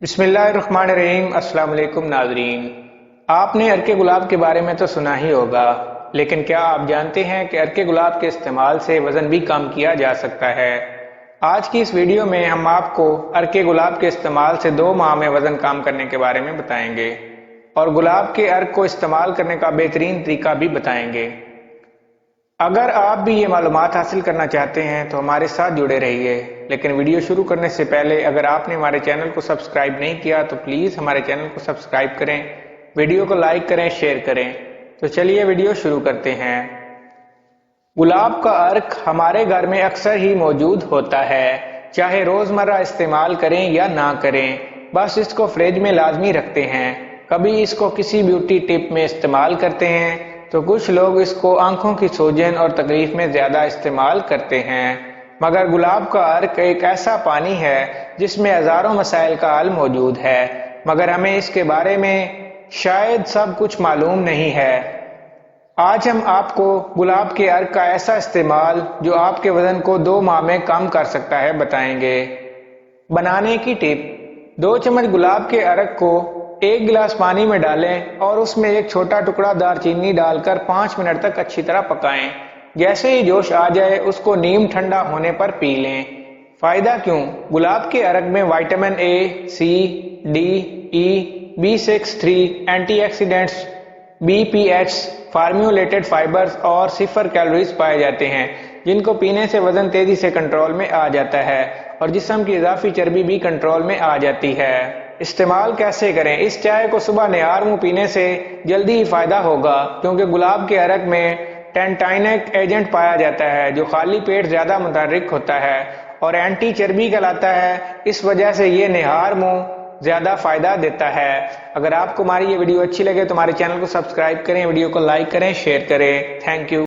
بسم اللہ الرحمن الرحیم۔ السلام علیکم ناظرین، آپ نے ارکے گلاب کے بارے میں تو سنا ہی ہوگا، لیکن کیا آپ جانتے ہیں کہ ارکے گلاب کے استعمال سے وزن بھی کم کیا جا سکتا ہے؟ آج کی اس ویڈیو میں ہم آپ کو ارکے گلاب کے استعمال سے 2 ماہ میں وزن کم کرنے کے بارے میں بتائیں گے اور گلاب کے ارک کو استعمال کرنے کا بہترین طریقہ بھی بتائیں گے۔ اگر آپ بھی یہ معلومات حاصل کرنا چاہتے ہیں تو ہمارے ساتھ جڑے رہیے، لیکن ویڈیو شروع کرنے سے پہلے اگر آپ نے ہمارے چینل کو سبسکرائب نہیں کیا تو پلیز ہمارے چینل کو سبسکرائب کریں، ویڈیو کو لائک کریں، شیئر کریں۔ تو چلیے ویڈیو شروع کرتے ہیں۔ گلاب کا ارک ہمارے گھر میں اکثر ہی موجود ہوتا ہے، چاہے روزمرہ استعمال کریں یا نہ کریں، بس اس کو فریج میں لازمی رکھتے ہیں۔ کبھی اس کو کسی بیوٹی ٹپ میں استعمال کرتے ہیں تو کچھ لوگ اس کو آنکھوں کی سوجن اور تکلیف میں زیادہ استعمال کرتے ہیں، مگر گلاب کا ارک ایک ایسا پانی ہے جس میں ہزاروں مسائل کا حل موجود ہے، مگر ہمیں اس کے بارے میں شاید سب کچھ معلوم نہیں ہے۔ آج ہم آپ کو گلاب کے ارک کا ایسا استعمال جو آپ کے وزن کو 2 ماہ میں کم کر سکتا ہے بتائیں گے۔ بنانے کی ٹپ: 2 چمچ گلاب کے ارک کو 1 گلاس پانی میں ڈالیں اور اس میں ایک چھوٹا ٹکڑا دار چینی ڈال کر 5 منٹ تک اچھی طرح پکائیں۔ جیسے ہی جوش آ جائے اس کو نیم ٹھنڈا ہونے پر پی لیں۔ فائدہ کیوں؟ گلاب کے ارک میں vitamin A, C, D, E, B6(3), antioxidants, BPH، فارمیولیٹڈ فائبرز اور 0 کیلوریز پائے جاتے ہیں، جن کو پینے سے وزن تیزی سے کنٹرول میں آ جاتا ہے اور جسم کی اضافی چربی بھی کنٹرول میں آ جاتی ہے۔ استعمال کیسے کریں؟ اس چائے کو صبح نہار منہ پینے سے جلدی ہی فائدہ ہوگا، کیونکہ گلاب کے ارک میں ٹینٹائنک ایجنٹ پایا جاتا ہے جو خالی پیٹ زیادہ متحرک ہوتا ہے اور اینٹی چربی کہلاتا ہے، اس وجہ سے یہ نہار منہ زیادہ فائدہ دیتا ہے۔ اگر آپ کو ہماری یہ ویڈیو اچھی لگے تو ہمارے چینل کو سبسکرائب کریں، ویڈیو کو لائک کریں، شیئر کریں۔ Thank you.